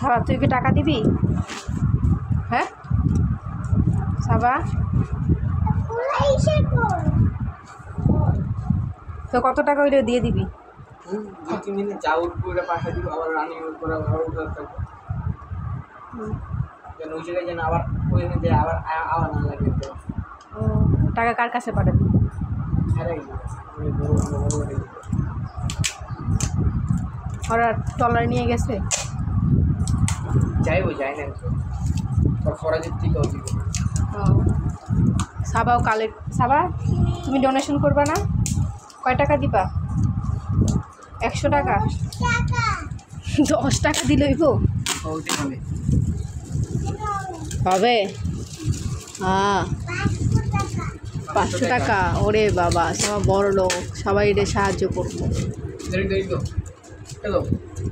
সাবা তুই কি টাকা দিবি? হ্যাঁ সাবা, তো কত টাকা হইলে দিয়ে দিবি? 2-3 দিনে যা উঠবো ওটা পাঠিয়ে দিব, আবার রানিং করে আবার উঠে থাকবো যেন ওই জায়গায় যেন আবার ওই যে আবার আওয়া না লাগে। ও টাকা কার কাছে পাঠাবি? ওরা ট্রলার নিয়ে গেছে? যাইবো যাই না তো খরাজের থেকেও দিব। ও সাবাও কালেক্ট, সাবা তুমি ডোনেশন করবা না? কয় টাকা দিবা? 100 টাকা? 10 টাকা দিলেই হবে? হ্যাঁ 500 টাকা। ওরে বাবা, সবাই বড় লোক, সবাই সাহায্য করবো। হ্যালো।